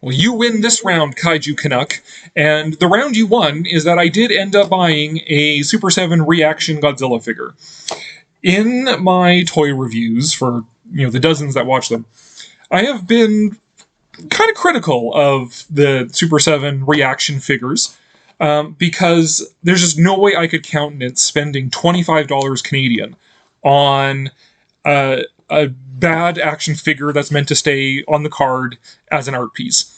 Well, you win this round, Kaiju Canuck, and the round you won is that I did end up buying a Super 7 ReAction Godzilla figure. In my toy reviews for, the dozens that watch them, I have been kind of critical of the Super 7 ReAction figures, because there's just no way I could countenance spending $25 Canadian on a bad action figure that's meant to stay on the card as an art piece.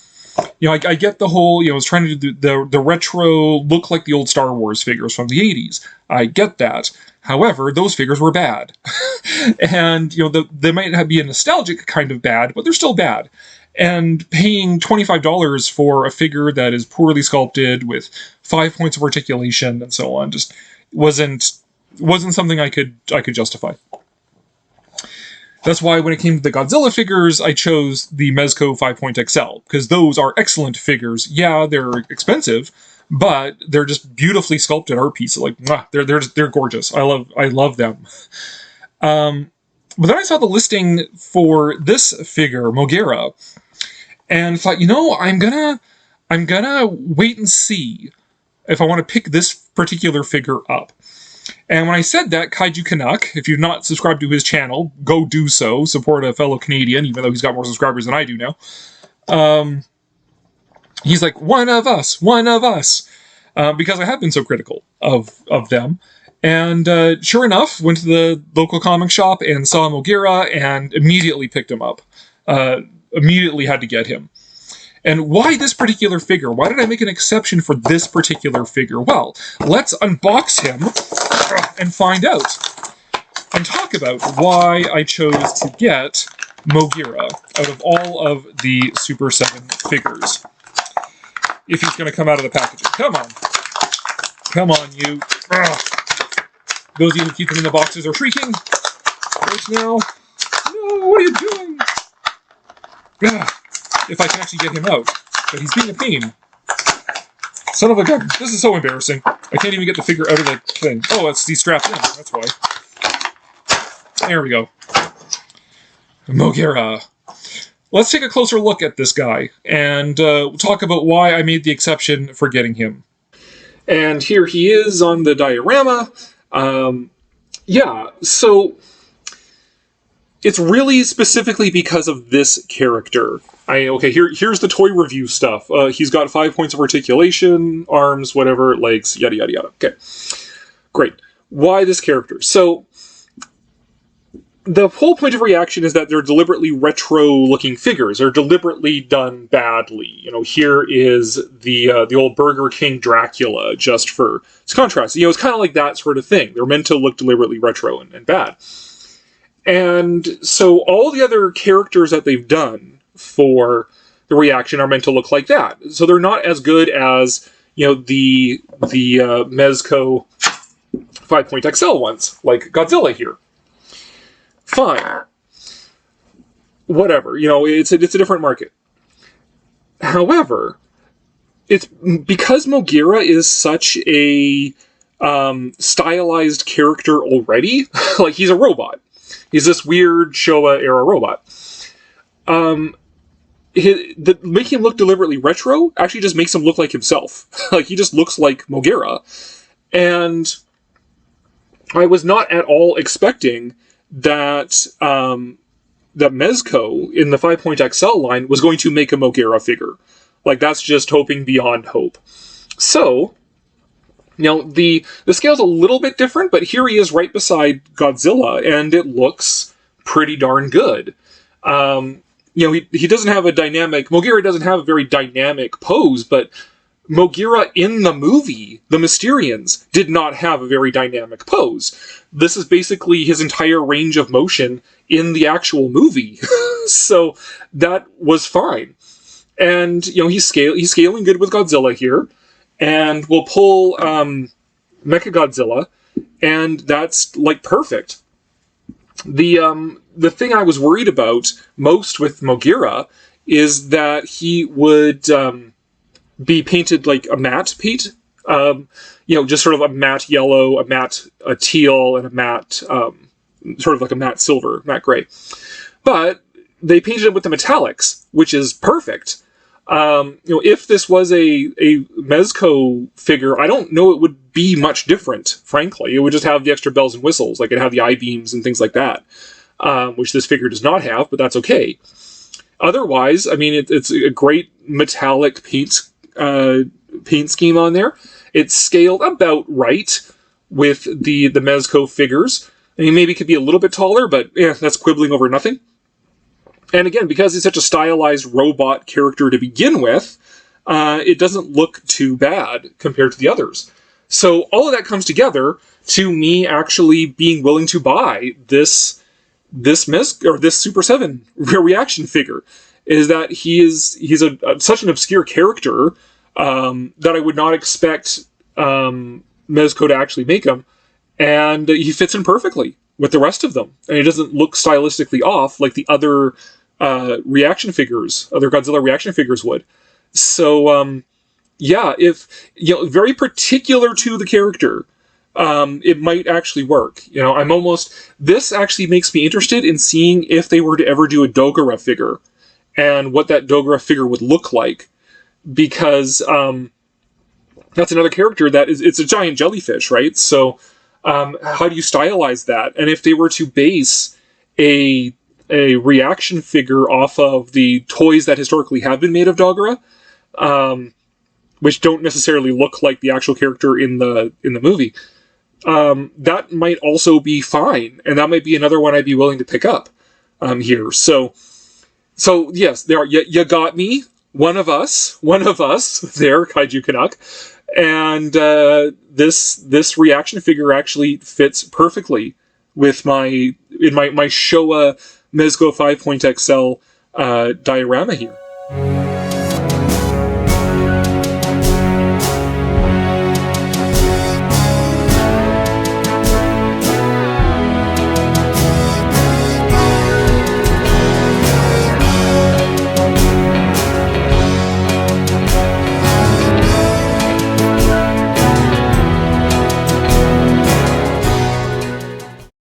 I get the whole, I was trying to do the retro look like the old Star Wars figures from the 80s. I get that. However, those figures were bad. And, they might be a nostalgic kind of bad, but they're still bad. And paying $25 for a figure that is poorly sculpted with 5 points of articulation and so on just wasn't something I could justify. That's why when it came to the Godzilla figures, I chose the Mezco 5-Point XL, because those are excellent figures. Yeah, they're expensive, but they're just beautifully sculpted art pieces. Like, they're gorgeous. I love them. But then I saw the listing for this figure, Moguera, and thought, I'm gonna wait and see if I want to pick this particular figure up. And when I said that, Kaiju Canuck, if you've not subscribed to his channel, go do so. Support a fellow Canadian, even though he's got more subscribers than I do now. He's like, one of us. Because I have been so critical of them. And sure enough, went to the local comic shop and saw Moguera and immediately picked him up. Immediately had to get him. And why this particular figure? Why did I make an exception for this particular figure? Well, let's unbox him and find out. And talk about why I chose to get Moguera out of all of the Super 7 figures. If he's going to come out of the packaging. Come on. Come on, you. Those of you who keep them in the boxes are shrieking right now. No, what are you doing? If I can actually get him out. But he's being a pain. Son of a gun. This is so embarrassing. I can't even get the figure out of the thing. Oh, he's strapped in. That's why. There we go. Moguera. Let's take a closer look at this guy, and talk about why I made the exception for getting him. And here he is on the diorama. Yeah, so it's really specifically because of this character. Here's the toy review stuff. He's got 5 points of articulation, arms, whatever, legs, yada yada yada. Okay, great. Why this character? So the whole point of ReAction is that they're deliberately retro-looking figures. They're deliberately done badly. Here is the old Burger King Dracula, just for its contrast. It's kind of like that sort of thing. They're meant to look deliberately retro and bad. And so all the other characters that they've done for the ReAction are meant to look like that. So they're not as good as, the Mezco 5-Point XL ones, like Godzilla here. Fine. Whatever. It's a different market. However, it's because Moguera is such a stylized character already. Like, he's a robot. He's this weird Showa-era robot. Making him look deliberately retro actually just makes him look like himself. Like, he just looks like Moguera. And I was not at all expecting that that Mezco in the 5-Point XL line was going to make a Moguera figure. Like, that's just hoping beyond hope. So, the scale's a little bit different, but here he is right beside Godzilla, and it looks pretty darn good. He doesn't have a dynamic... Moguera doesn't have a very dynamic pose, but Moguera in the movie, The Mysterians, did not have a very dynamic pose. This is basically his entire range of motion in the actual movie. So that was fine. And, he's scaling good with Godzilla here. And we'll pull Mechagodzilla, and that's, like, perfect. The thing I was worried about most with Moguera is that he would... be painted like a matte paint, just sort of a matte yellow, a teal, and a matte, sort of like a matte silver, matte gray. But they painted it with the metallics, which is perfect. If this was a Mezco figure, I don't know it would be much different, frankly. It would just have the extra bells and whistles, like it'd have the I-beams and things like that, which this figure does not have, but that's okay. Otherwise, I mean, it's a great metallic paint scheme on there. It's scaled about right with the Mezco figures. I mean, maybe it could be a little bit taller, but that's quibbling over nothing. And again, because it's such a stylized robot character to begin with, it doesn't look too bad compared to the others. So all of that comes together to me actually being willing to buy this Super 7 ReAction figure. Is that he's such an obscure character that I would not expect Mezco to actually make him, and he fits in perfectly with the rest of them, and he doesn't look stylistically off like the other ReAction figures, other Godzilla ReAction figures would. So, if very particular to the character, it might actually work. This actually makes me interested in seeing if they were to ever do a Dogora figure, and what that Dogora figure would look like, because that's another character that it's a giant jellyfish, right? So, how do you stylize that? And if they were to base a ReAction figure off of the toys that historically have been made of Dogora, which don't necessarily look like the actual character in the movie, that might also be fine, and that might be another one I'd be willing to pick up here. So yes, there you got me. One of us there, Kaiju Canuck, and this ReAction figure actually fits perfectly with my Showa Mezco 5.XL diorama here.